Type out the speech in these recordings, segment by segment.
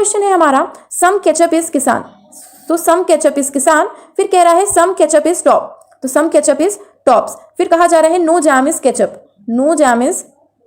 Question है हमारा सम ketchup is किसान। तो सम केचप इज किसान, फिर कह रहा है सम केचप इज टॉप, तो सम केचप इज टॉप्स, फिर कहा जा रहा है no jam is ketchup, no jam is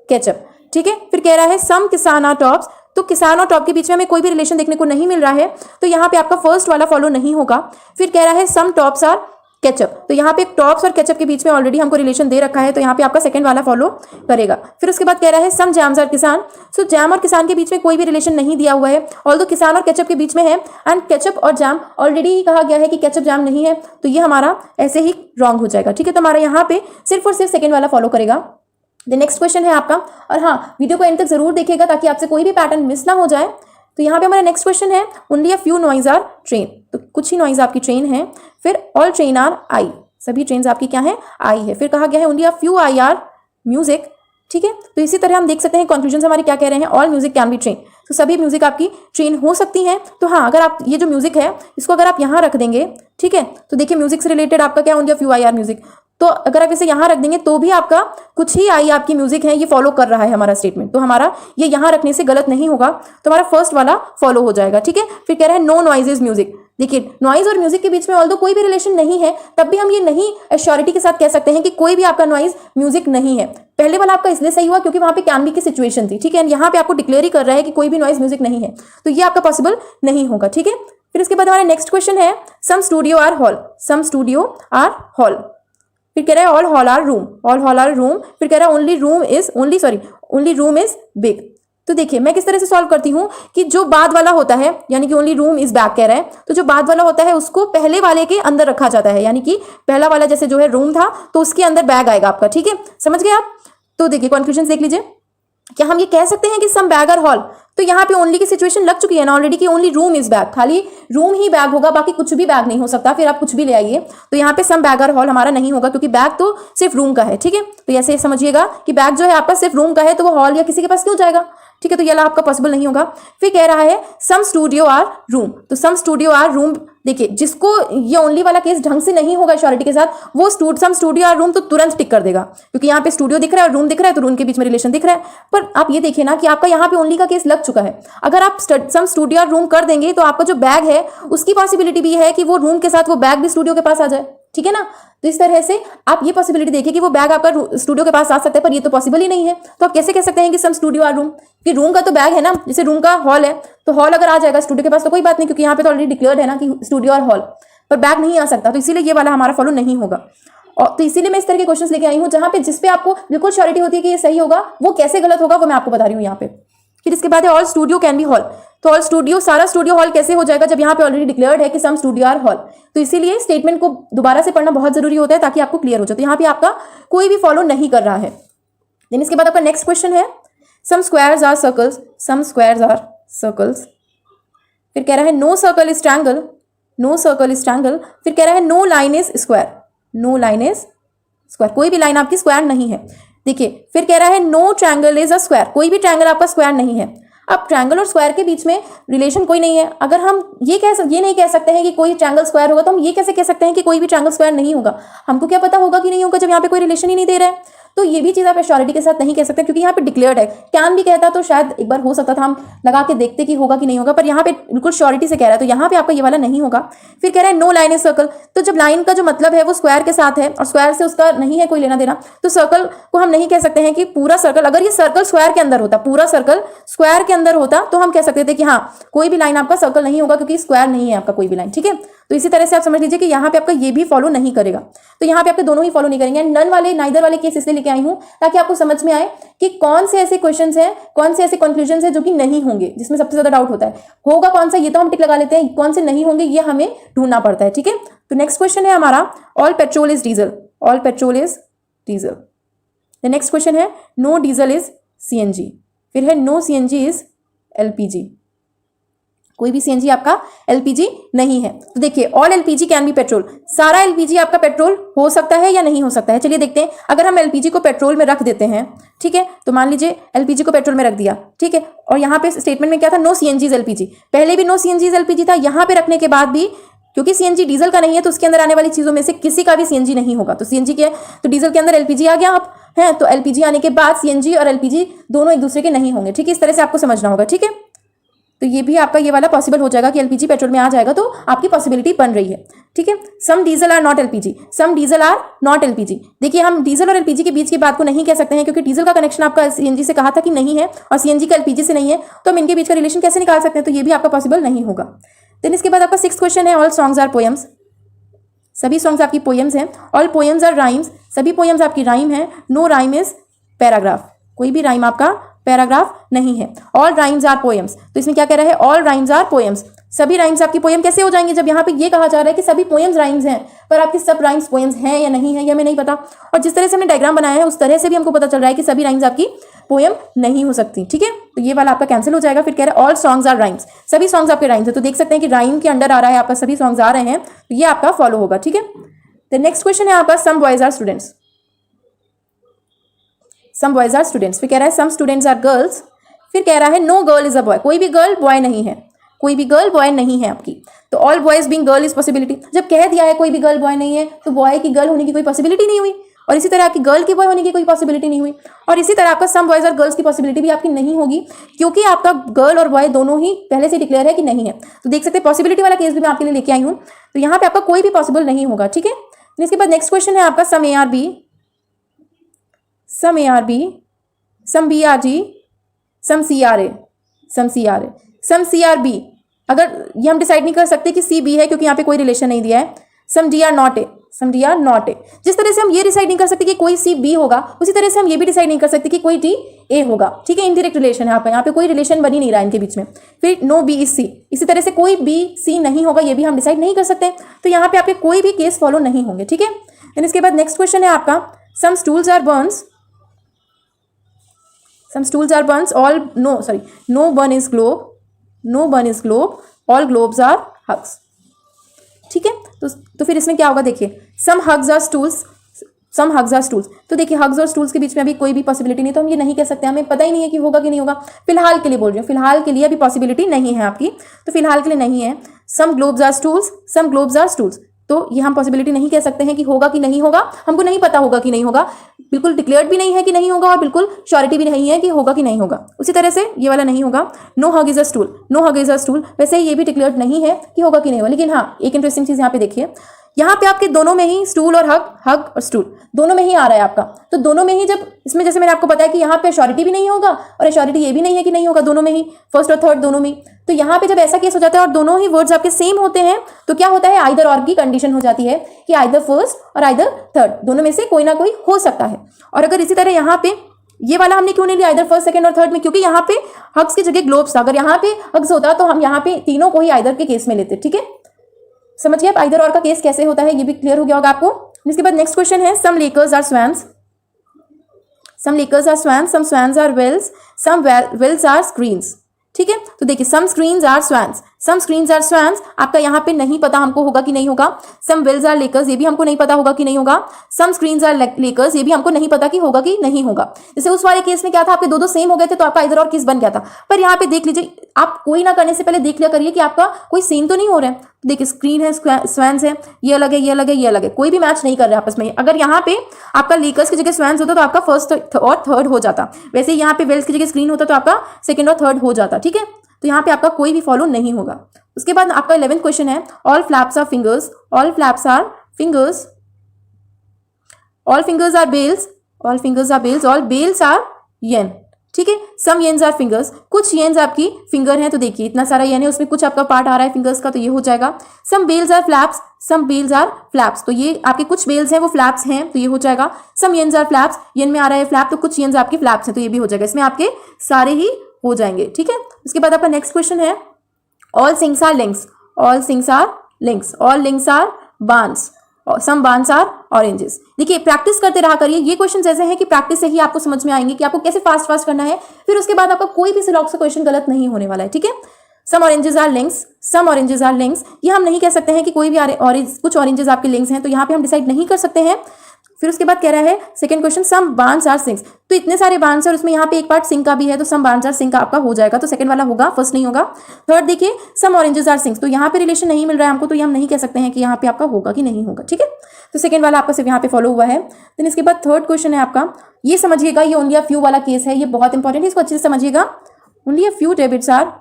ketchup, ठीक है। फिर कह रहा है सम किसान आर टॉप्स, तो किसान और टॉप के बीच में हमें कोई भी रिलेशन देखने को नहीं मिल रहा है, तो यहाँ पे आपका फर्स्ट वाला फॉलो नहीं होगा। फिर कह रहा है सम टॉप्स आर केचप, तो यहाँ पे टॉप्स और केचप के बीच में ऑलरेडी हमको रिलेशन दे रखा है, तो यहाँ पे आपका सेकंड वाला फॉलो करेगा। फिर उसके बाद कह रहा है सम जैम्स आर किसान, सो जैम और किसान के बीच में कोई भी रिलेशन नहीं दिया हुआ है, ऑल्दो किसान और केचप के बीच में है, एंड केचप और जैम ऑलरेडी कहा गया है कि केचप जैम नहीं है, तो ये हमारा ऐसे ही रॉन्ग हो जाएगा, ठीक है। तो हमारा यहाँ पे सिर्फ और सिर्फ सेकंड वाला फॉलो करेगा। नेक्स्ट क्वेश्चन है आपका, और हाँ वीडियो को एंड तक जरूर देखिएगा ताकि आपसे कोई भी पैटर्न मिस ना हो जाए। तो यहाँ पे हमारा नेक्स्ट क्वेश्चन है only a few noise are train, तो कुछ ही नॉइज आपकी ट्रेन है। फिर ऑल ट्रेन आर आई, सभी ट्रेन आपकी क्या है, आई है। फिर कहा गया है only a few I R music, ठीक है। तो इसी तरह हम देख सकते हैं कंक्लूजन हमारे क्या कह रहे हैं, all music can be train, तो सभी म्यूजिक आपकी ट्रेन हो सकती हैं। तो हाँ अगर आप ये जो म्यूजिक है इसको अगर आप यहाँ रख देंगे, ठीक है, तो देखिए म्यूजिक से रिलेटेड आपका क्या only a few I R music, तो अगर आप इसे यहाँ रख देंगे तो भी आपका कुछ ही आई आपकी म्यूजिक है, ये फॉलो कर रहा है हमारा स्टेटमेंट, तो हमारा ये यहाँ रखने से गलत नहीं होगा, तो हमारा फर्स्ट वाला फॉलो हो जाएगा, ठीक है। फिर कह रहा है नो नॉइज इज म्यूजिक, देखिए नॉइज और म्यूजिक के बीच में ऑल्दो कोई भी रिलेशन नहीं है, तब भी हम ये नहीं एश्योरिटी के साथ कह सकते हैं कि कोई भी आपका नॉइज म्यूजिक नहीं है। पहले वाला आपका इसलिए सही हुआ क्योंकि वहां पे कैन बी की सिचुएशन थी, ठीक है, यहाँ पे आपको डिक्लेयर ही कर रहा है कि कोई भी नॉइज म्यूजिक नहीं है, तो ये आपका पॉसिबल नहीं होगा, ठीक है। फिर इसके बाद हमारा नेक्स्ट क्वेश्चन है some studio are hall, some studio are hall, फिर कह रहा है all hall are room, all hall are room, फिर कह रहा है ओनली रूम इज बिग। तो देखिए मैं किस तरह से सॉल्व करती हूँ कि जो बाद वाला होता है यानी कि ओनली रूम इज बैग कह रहा है, तो जो बाद वाला होता है उसको पहले वाले के अंदर रखा जाता है, यानी कि पहला वाला जैसे जो है रूम था तो उसके अंदर बैग आएगा आपका, ठीक है, समझ गए आप। तो देखिए कंक्लूजन देख लीजिए, क्या हम ये कह सकते हैं कि सम बैग आर हॉल, तो यहाँ पे ओनली की सिचुएशन लग चुकी है ना ऑलरेडी कि ओनली रूम इज बैग, खाली रूम ही बैग होगा, बाकी कुछ भी बैग नहीं हो सकता, फिर आप कुछ भी ले आइए, तो यहाँ पे सम बैग आर हॉल हमारा नहीं होगा क्योंकि बैग तो सिर्फ रूम का है, ठीक है। तो ऐसे समझिएगा कि बैग जो है आपका सिर्फ रूम का है तो वो हॉल या किसी के पास क्यों जाएगा, ठीक है, तो ये आपका पॉसिबल नहीं होगा। फिर कह रहा है सम स्टूडियो आर रूम, तो सम स्टूडियो आर रूम, देखिए जिसको ये ओनली वाला केस ढंग से नहीं होगा श्योरिटी के साथ, वो सम स्टूडियो आर रूम तो तुरंत टिक कर देगा क्योंकि यहाँ पे स्टूडियो दिख रहा है और रूम दिख रहा है, तो रूम के बीच में रिलेशन दिख रहा है। पर आप ये देखिए ना कि आपका यहाँ पे ओनली का केस लग चुका है, अगर आप सम स्टूडियो आर रूम कर देंगे तो आपका जो बैग है उसकी पॉसिबिलिटी भी है कि वो रूम के साथ वो बैग भी स्टूडियो के पास आ जाए, ठीक है ना। तो इस तरह से आप ये पॉसिबिलिटी देखिए कि वो बैग आपका स्टूडियो के पास आ सकता है, पर ये तो पॉसिबल ही नहीं है, तो आप कैसे कह सकते हैं कि सम स्टूडियो आर रूम, कि रूम का तो बैग है ना, जैसे रूम का हॉल है तो हॉल अगर आ जाएगा स्टूडियो के पास तो कोई बात नहीं क्योंकि यहाँ पे तो ऑलरेडी डिक्लेयर्ड है ना कि स्टूडियो और हॉल, पर बैग नहीं आ सकता, तो इसीलिए ये वाला हमारा फॉलो नहीं होगा। और तो इसीलिए मैं इस तरह के क्वेश्चंस लेके आई हूँ जहां पे जिस पे आपको बिल्कुल श्योरिटी होती है कि ये सही होगा, वो कैसे गलत होगा वो मैं आपको बता रही हूँ यहाँ पे। फिर इसके बाद है all studio can be hall, तो ऑल स्टूडियो सारा स्टूडियो हॉल कैसे हो जाएगा जब यहाँ पे ऑलरेडी डिक्लेयर्ड है कि सम स्टूडियो आर हॉल, तो इसीलिए स्टेटमेंट को दोबारा से पढ़ना बहुत जरूरी होता है ताकि आपको क्लियर हो जाए। तो यहाँ पे आपका कोई भी फॉलो नहीं कर रहा है। देन इसके बाद आपका नेक्स्ट क्वेश्चन है some squares are circles, some squares are circles, फिर कह रहा है no circle is triangle, no circle is triangle, फिर कह रहा है no line is square, no line is square, कोई भी लाइन आपकी स्क्वायर नहीं है। देखिए फिर कह रहा है no triangle is a square, कोई भी ट्रायंगल आपका स्क्वायर नहीं है। अब ट्रायंगल और स्क्वायर के बीच में रिलेशन कोई नहीं है, अगर हम ये नहीं कह सकते हैं कि कोई ट्रायंगल स्क्वायर होगा तो हम ये कैसे कह सकते हैं कि कोई भी ट्रायंगल स्क्वायर नहीं होगा, हमको क्या पता होगा कि नहीं होगा जब यहाँ पे कोई रिलेशन ही नहीं दे रहा है। तो ये भी चीज़ आप एश्योरिटी के साथ नहीं कह सकते क्योंकि यहाँ पे डिक्लेयर्ड है, कैन भी कहता तो शायद एक बार हो सकता था हम लगा के देखते कि होगा कि नहीं होगा, पर यहाँ पे बिल्कुल श्योरिटी से कह रहा है, तो यहाँ पे आपका ये वाला नहीं होगा। फिर कह रहा है नो लाइन इज सर्कल, तो जब लाइन का जो मतलब है वो स्क्वायर के साथ है और स्क्वायर से उसका नहीं है कोई लेना देना, तो सर्कल को हम नहीं कह सकते हैं कि पूरा सर्कल, अगर ये सर्कल स्क्वायर के अंदर होता, पूरा सर्कल स्क्वायर के अंदर होता तो हम कह सकते थे कि हाँ कोई भी लाइन आपका सर्कल नहीं होगा क्योंकि स्क्वायर नहीं है आपका कोई भी लाइन, ठीक है। तो इसी तरह से आप समझ लीजिए कि यहाँ पे आपका ये भी फॉलो नहीं करेगा, तो यहाँ पे आपके दोनों ही फॉलो नहीं करेंगे। नन वाले नाइदर वाले केस इसलिए लेके आई हूँ ताकि आपको समझ में आए कि कौन से ऐसे क्वेश्चंस हैं, कौन से ऐसे कंक्लूजन्स हैं जो कि नहीं होंगे, जिसमें सबसे ज्यादा डाउट होता है। होगा कौन सा ये तो हम टिक लगा लेते हैं, कौन से नहीं होंगे ये हमें ढूंढना पड़ता है, ठीक है। तो नेक्स्ट क्वेश्चन है हमारा all petrol is diesel, all petrol is diesel. The next question है नो डीजल इज सीएनजी, फिर है नो सीएनजी इज एलपीजी, कोई भी सीएनजी आपका एलपीजी नहीं है। तो देखिए all LPG can be petrol, सारा एलपीजी आपका पेट्रोल हो सकता है या नहीं हो सकता है। चलिए देखते हैं, अगर हम एलपीजी को पेट्रोल में रख देते हैं, ठीक है, तो मान लीजिए एलपीजी को पेट्रोल में रख दिया, ठीक है, और यहाँ पे स्टेटमेंट में क्या था, नो सीएनजी इज एलपीजी, पहले भी नो सीएनजी इज एलपीजी था, यहाँ पे रखने के बाद भी क्योंकि सीएनजी डीजल का नहीं है तो उसके अंदर आने वाली चीजों में से किसी का भी सीएनजी नहीं होगा, तो सीएनजी के तो डीजल के अंदर एलपीजी आ गया आप है, तो एलपीजी आने के बाद सीएनजी और एलपीजी दोनों एक दूसरे के नहीं होंगे, ठीक है, इस तरह से आपको समझना होगा, ठीक है। तो ये भी आपका ये वाला पॉसिबल हो जाएगा कि एलपीजी पेट्रोल में आ जाएगा, तो आपकी पॉसिबिलिटी बन रही है। ठीक है, some diesel are not LPG, some diesel are not LPG. देखिए हम डीजल और एलपीजी के बीच की बात को नहीं कह सकते हैं, क्योंकि डीजल का कनेक्शन आपका सीएनजी से कहा था कि नहीं है और सीएनजी का एलपीजी से नहीं है, तो हम इनके बीच का रिलेशन कैसे निकाल सकते हैं, तो ये भी आपका पॉसिबल नहीं होगा। देन इसके बाद आपका 6th क्वेश्चन है, ऑल सॉन्ग्स आर पोएम्स, सभी सॉन्ग्स आपकी पोएम्स हैं। ऑल पोएम्स आर राइम्स, सभी पोएम्स आपकी राइम है। नो राइम इज पैराग्राफ, कोई भी राइम आपका पैराग्राफ नहीं है। ऑल राइम्स आर पोएम्स, तो इसमें क्या कह रहा है, ऑल राइम्स आर पोएम्स, सभी राइम्स आपकी पोएम कैसे हो जाएंगे जब यहाँ पे ये कहा जा रहा है कि सभी पोएम्स राइम्स हैं, पर आपकी सब राइम्स पोएम्स हैं या नहीं है, ये हमें नहीं पता। और जिस तरह से हमने डायग्राम बनाया है उस तरह से भी हमको पता चल रहा है कि सभी राइम्स आपकी पोएम नहीं हो सकती। ठीक है, तो ये वाला आपका कैंसिल हो जाएगा। फिर कह रहा है ऑल सॉन्ग्स आर राइम्स, सभी सॉन्ग्स आपके राइम्स है, तो देख सकते हैं कि राइम के अंडर आ रहा है आपका, सभी सॉन्ग्स आ रहे हैं, तो ये आपका फॉलो होगा। ठीक है, तो नेक्स्ट क्वेश्चन है आपका, some boys are students, some boys are students. फिर कह रहा है सम स्टूडेंट्स आर गर्ल्स, फिर कह रहा है no girl is a boy, कोई भी गर्ल बॉय नहीं है, कोई भी गर्ल बॉय नहीं है आपकी। तो all boys being girl is possibility, जब कह दिया है कोई भी गर्ल बॉय नहीं है, तो बॉय की गर्ल होने की कोई पॉसिबिलिटी नहीं हुई, और इसी तरह आपकी गर्ल की बॉय होने की कोई पॉसिबिलिटी नहीं हुई, और इसी तरह आपका सम बॉयज और गर्ल्स की पॉसिबिलिटी भी आपकी नहीं होगी, क्योंकि आपका गर्ल और बॉय दोनों ही पहले से डिक्लेयर है कि नहीं है। तो देख सकते हैं पॉसिबिलिटी वाला केस भी मैं आपके लिए लेके आई हूँ, तो यहाँ पे आपका कोई भी पॉसिबल नहीं होगा। ठीक है, इसके बाद नेक्स्ट क्वेश्चन है आपका, some A are B, some A are B, some B are G, some C are A, some C are A, some C are B. अगर ये हम डिसाइड नहीं कर सकते कि सी बी है, क्योंकि यहाँ पे कोई रिलेशन नहीं दिया है। Some D are not A, some D are not A. जिस तरह से हम ये डिसाइड नहीं कर सकते कि कोई सी बी होगा, उसी तरह से हम ये भी डिसाइड नहीं कर सकते कि कोई डी ए होगा। ठीक है, इनडायरेक्ट रिलेशन है आपका, यहाँ पे कोई रिलेशन बनी नहीं रहा है इनके बीच में। फिर नो बी इज सी, इसी तरह से कोई बी सी नहीं होगा, ये भी हम डिसाइड नहीं कर सकते, तो यहाँ पे आपके कोई भी केस फॉलो नहीं होंगे। ठीक है, देन इसके बाद नेक्स्ट क्वेश्चन है आपका, some stools are burns, some stools are burns, all no burn is globe, no burn is globe, all globes are hugs। ठीक है, तो फिर इसमें क्या होगा, देखिए some hugs are stools, some hugs are stools। तो देखिए hugs और stools के बीच में अभी कोई भी पॉसिबिलिटी नहीं, तो हम ये नहीं कह सकते, हमें पता ही नहीं है कि होगा कि नहीं होगा। फिलहाल के लिए बोल रही हूँ, फिलहाल के लिए अभी पॉसिबिलिटी नहीं है आपकी, तो फिलहाल के लिए नहीं है। some globes are stools, some globes are stools, तो ये हम पॉसिबिलिटी नहीं कह सकते हैं कि होगा कि नहीं होगा, हमको नहीं पता होगा कि नहीं होगा, बिल्कुल डिक्लेयर्ड भी नहीं है कि नहीं होगा, और बिल्कुल श्योरिटी भी नहीं है कि होगा कि नहीं होगा। उसी तरह से ये वाला नहीं होगा, no hug is a stool, no hug is a stool, वैसे ये भी डिक्लेयर्ड नहीं है कि होगा कि नहीं होगा। लेकिन हाँ, एक इंटरेस्टिंग चीज यहाँ पे देखिए, यहाँ पे आपके दोनों में ही स्टूल और हग, हग और स्टूल दोनों में ही आ रहा है आपका, तो दोनों में ही जब इसमें, जैसे मैंने आपको बताया कि यहाँ पे श्योरिटी भी नहीं होगा और श्योरिटी ये भी नहीं है कि नहीं होगा, दोनों में ही, फर्स्ट और थर्ड दोनों में, तो यहाँ पे जब ऐसा केस हो जाता है और दोनों ही वर्ड्स आपके सेम होते हैं, तो क्या होता है, आइदर और की कंडीशन हो जाती है कि आइदर फर्स्ट और आइदर थर्ड, दोनों में से कोई ना कोई हो सकता है। और अगर इसी तरह यहाँ पे ये वाला हमने क्यों नहीं लिया आइदर फर्स्ट, सेकंड और थर्ड में, क्योंकि यहाँ पे हग्स की जगह ग्लोब्स था, अगर यहाँ पे हग्स होता तो हम यहाँ पे तीनों को ही आइदर के केस में लेते। ठीक है, समझिए आप आइदर और का केस कैसे होता है, ये भी क्लियर हो गया होगा आपको। इसके बाद नेक्स्ट क्वेश्चन है, some lakers are swans, some lakers are swans, some swans are wells, some wells are screens. ठीक है, तो देखिए some screens are swans, some screens are swans आपका यहाँ पे नहीं पता हमको होगा कि नहीं होगा। सम वेल्स आर लेकर्स, ये भी हमको नहीं पता होगा कि नहीं होगा। सम स्क्रीन्स आर लेकर्स, ये भी हमको नहीं पता कि होगा कि नहीं होगा। जैसे उस वाले केस में क्या था, आपके दो सेम हो गए थे, तो आपका इधर और किस बन गया था। पर यहाँ पे देख लीजिए, आप कोई ना करने से पहले देख लिया करिए कि आपका कोई सीन तो नहीं हो रहा है। देखिए स्क्रीन है, स्वैन्स है, ये अलग है, ये अलग है, ये अलग है, कोई भी मैच नहीं कर रहा है आपस में। अगर यहाँ पे आपका लेकर्स की जगह स्वैन्स होता तो आपका फर्स्ट और थर्ड हो जाता, वैसे ही यहाँ पे वेल्स की जगह स्क्रीन होता तो आपका सेकंड और थर्ड हो जाता। ठीक है, तो यहाँ पे आपका कोई भी फॉलो नहीं होगा। उसके बाद आपका 11th क्वेश्चन है, all flaps are fingers, all flaps are fingers, all fingers are bells, all fingers are bells, all bells are yen. ठीक है, सम येन्स आर फिंगर्स, कुछ येन्स आपकी फिंगर हैं, तो देखिए इतना सारा येन है, उसमें कुछ आपका पार्ट आ रहा है फिंगर्स का, तो ये हो जाएगा। Some bells are flaps, some bells are flaps, तो ये आपके कुछ बेल्स हैं वो फ्लैप्स हैं, तो ये हो जाएगा। सम येन्स आर फ्लैप्स, येन में आ रहा है फ्लैप, तो कुछ येन्स आपके फ्लैप्स हैं, तो ये भी हो जाएगा। इसमें आपके सारे ही हो जाएंगे। ठीक है, उसके बाद आपका नेक्स्ट क्वेश्चन है, all sings are links, all sings are links, all links are bans, some बांस आर ऑरेंजेस। देखिए प्रैक्टिस करते रहा करिए, ये क्वेश्चन ऐसे हैं कि प्रैक्टिस से ही आपको समझ में आएंगे कि आपको कैसे फास्ट फास्ट करना है, फिर उसके बाद आपका कोई भी सिलॉक्स का क्वेश्चन गलत नहीं होने वाला है। ठीक है, some oranges are links, some oranges are links, ये हम नहीं कह सकते हैं कि कोई भी ऑरेंज, कुछ ऑरेंजेस आपके लिंक्स हैं, तो यहाँ पे हम डिसाइड नहीं कर सकते हैं। फिर उसके बाद कह रहा है सेकंड क्वेश्चन, सम बांस आर सिंक्स, तो इतने सारे बांस और उसमें यहाँ पे एक पार्ट सिंक का भी है, तो सम बांस आर सिंक आपका हो जाएगा, तो सेकंड वाला होगा, फर्स्ट नहीं होगा। थर्ड देखिए सम ऑरेंजेस आर सिंक्स, तो यहाँ पे रिलेशन नहीं मिल रहा है हमको, तो ये हम नहीं कह सकते हैं कि यहाँ पे आपका होगा कि नहीं होगा। ठीक है, तो सेकंड वाला आपका सिर्फ यहाँ पे फॉलो हुआ है। देन इसके बाद थर्ड क्वेश्चन है आपका, ये समझिएगा, ये ओनली अ फ्यू वाला केस है, ये बहुत इंपॉर्टेंट है, इसको अच्छे से समझिएगा। Only a few debits are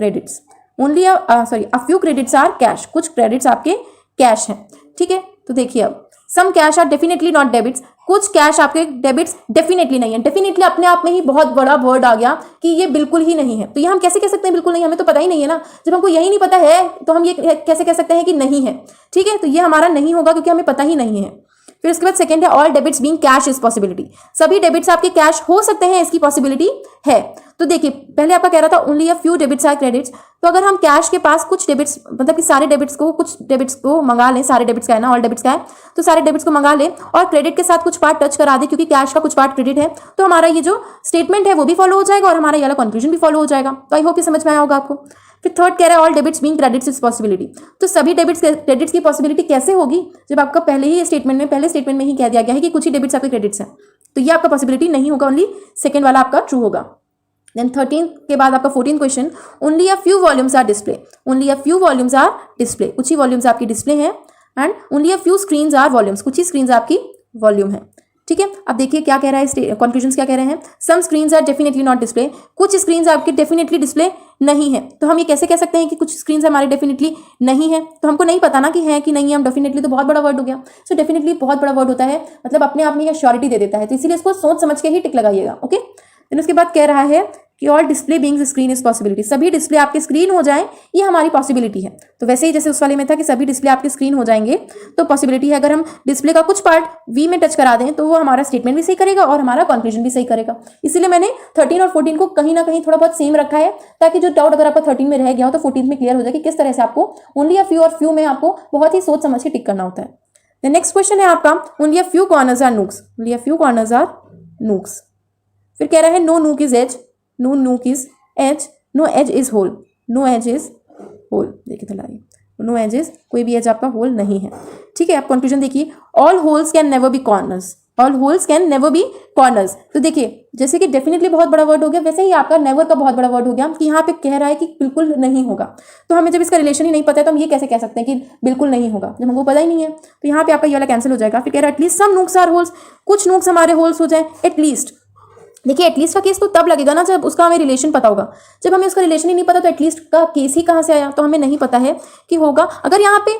credits, only a few credits are cash, कुछ क्रेडिट्स आपके कैश हैं, ठीक है। तो देखिए अब some cash are definitely not debits, कुछ कैश आपके डेबिट्स डेफिनेटली नहीं है। डेफिनेटली अपने आप में ही बहुत बड़ा वर्ड आ गया कि ये बिल्कुल ही नहीं है। तो ये हम कैसे कह सकते हैं बिल्कुल नहीं, हमें तो पता ही नहीं है ना। जब हमको यही नहीं पता है तो हम ये कैसे कह सकते हैं कि नहीं है, ठीक है। तो ये हमारा नहीं होगा क्योंकि हमें पता ही नहीं है। फिर उसके बाद सेकंड है all debits being cash is possibility, सभी डेबिट्स आपके कैश हो सकते हैं, इसकी पॉसिबिलिटी है। तो देखिए पहले आपका कह रहा था only a few debits are credits, तो अगर हम कैश के पास कुछ डेबिट्स मतलब कि सारे डेबिट्स को कुछ डेबिट्स को मंगा लें, सारे डेबिट्स का है ना, ऑल डेबिट्स का है, तो सारे डेबिट्स को मंगा लें और क्रेडिट के साथ कुछ पार्ट टच करा दें क्योंकि कैश का कुछ पार्ट क्रेडिट है, तो हमारा ये जो स्टेटमेंट है वो भी फॉलो हो जाएगा और हमारा ये वाला कंक्लूजन भी फॉलो हो जाएगा। तो आई होप ये समझ में आया होगा आपको। फिर थर्ड कह रहा है all debits being credits is possibility, तो सभी डेबिट्स क्रेडिट्स की पॉसिबिलिटी कैसे होगी जब आपका पहले स्टेटमेंट में ही कह दिया गया है कि कुछ ही डेबिट्स आपके क्रेडिट्स हैं, तो ये आपका पॉसिबिलिटी नहीं होगा, ओनली सेकंड वाला आपका ट्रू होगा। देन 13 के बाद आपका 14 question, only a few volumes are display, only a few volumes are display, कुछ ही वॉल्यूम्स आपकी डिस्प्ले हैं, and only a few screens are volumes, कुछ ही स्क्रीन्स आपकी वॉल्यूम है, ठीक है। अब देखिए क्या कह रहा है, कंक्लूजन क्या कह रहे हैं, some screens are definitely not display, कुछ स्क्रीन्स आपके डेफिनेटली डिस्प्ले नहीं है। तो हम ये कैसे कह सकते हैं कि कुछ स्क्रीन्स हमारे डेफिनेटली नहीं है, तो हमको नहीं पता ना कि है कि नहीं है, हम डेफिनेटली तो बहुत बड़ा वर्ड हो गया। सो डेफिनेटली बहुत बड़ा वर्ड होता है, मतलब अपने आप में ये श्योरिटी दे देता है, तो इसीलिए इसको सोच समझ के ही टिक लगाइएगा, ओके। देन उसके बाद कह रहा है कि all display being screen is possibility, सभी डिस्प्ले आपके स्क्रीन हो जाए ये हमारी पॉसिबिलिटी है। तो वैसे ही जैसे उस वाले में था कि सभी डिस्प्ले आपके स्क्रीन हो जाएंगे तो पॉसिबिलिटी है, अगर हम डिस्प्ले का कुछ पार्ट वी में टच करा दें तो वो हमारा स्टेटमेंट भी सही करेगा और हमारा कंक्लूजन भी सही करेगा। इसीलिए मैंने 13 और 14 को कहीं ना कहीं थोड़ा बहुत सेम रखा है, ताकि जो डाउट अगर आपका 13 में रह गया हो तो 14 में क्लियर हो जाए कि किस तरह से आपको ओनली अ फ्यू और फ्यू में आपको बहुत ही सोच समझ के टिक करना होता है। द नेक्स्ट क्वेश्चन है आपका only a few corners are nooks, only a few corners are nooks. फिर कह रहा है no nook is edge, no nook is edge, no edge is hole, no edge is hole, देखिए थलारी, no edge is, कोई भी as आपका whole नहीं है, ठीक है। आप कंक्लूजन देखिए, all holes can never be corners, all holes can never be corners. तो देखिए जैसे कि डेफिनेटली बहुत बड़ा वर्ड हो गया, वैसे ही आपका नेवर का बहुत बड़ा वर्ड हो गया कि यहाँ पे कह रहा है कि बिल्कुल नहीं होगा। तो हमें जब इसका रिलेशन ही नहीं पता है तो हम ये कैसे कह सकते हैं कि बिल्कुल नहीं होगा जब हमको पता ही नहीं है। तो यहाँ पे आपका ये वाला कैंसिल हो जाएगा। फिर कह रहा है at least some nooks are holes, कुछ नूक्स हमारे होल्स हो जाए, एटलीस्ट। देखिए एटलीस्ट का केस तो तब लगेगा ना जब उसका हमें रिलेशन पता होगा, जब हमें उसका रिलेशन ही नहीं पता तो एटलीस्ट का केस ही कहाँ से आया, तो हमें नहीं पता है कि होगा। अगर यहाँ पे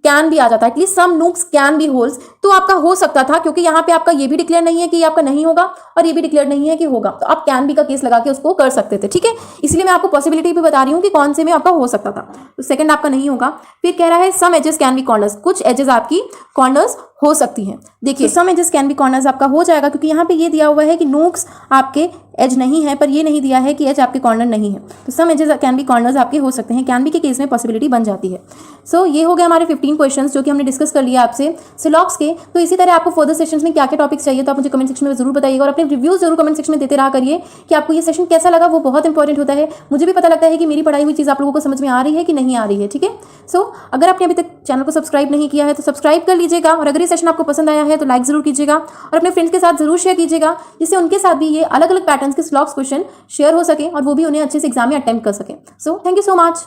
कैन भी आ जाता है, at least some nooks can be holes, तो आपका हो सकता था, क्योंकि यहाँ पे आपका ये भी डिक्लेयर नहीं है कि ये आपका नहीं होगा और ये भी डिक्लेयर नहीं है कि होगा, तो आप कैन बी का केस लगा के उसको कर सकते थे, ठीक है। इसलिए मैं आपको पॉसिबिलिटी भी बता रही हूँ कि कौन से में आपका हो सकता था। तो सेकंड आपका नहीं होगा। फिर कह रहा है सम एजेस कैन बी कॉर्नर्स, कुछ एजेस आपकी कॉर्नर्स हो सकती हैं। देखिए सम एजेस कैन बी कॉर्नर्स आपका हो जाएगा क्योंकि यहाँ पे ये दिया हुआ है कि नूक्स आपके एज नहीं है, पर ये नहीं दिया है कि एज आपके कॉर्नर नहीं है। तो सम एजेस कैन बी कॉर्नर्स आपके हो सकते हैं, कैन बी के केस में पॉसिबिलिटी बन जाती है। सो ये हो गया हमारे 15 क्वेश्चंस जो कि हमने डिस्कस कर लिया आपसे सिलॉक्स के। तो इसी तरह आपको फर्दर सेशंस में क्या क्या टॉपिक्स चाहिए तो आप मुझे कमेंट सेक्शन में जरूर बताइएगा और अपने रिव्यूज जरूर कमेंट सेक्शन में देते रहा करिए कि आपको ये सेशन कैसा लगा। वो बहुत इंपॉर्टेंट होता है, मुझे भी पता लगता है कि मेरी पढ़ाई हुई चीज़ आप लोगों को समझ में आ रही है कि नहीं आ रही है, ठीक है। सो अगर आपने अभी तक चैनल को सब्सक्राइब नहीं किया है तो सब्सक्राइब कर लीजिएगा, और अगर ये सेशन आपको पसंद आया है तो लाइक जरूर कीजिएगा और अपने फ्रेंड्स के साथ जरूर शेयर कीजिएगा, जिससे उनके साथ भी ये अलग अलग पैटर्न्स के सिलॉक्स क्वेश्चन शेयर हो सके और वो भी उन्हें अच्छे से एग्जाम में अटेम्प्ट कर सके। So thank you so much.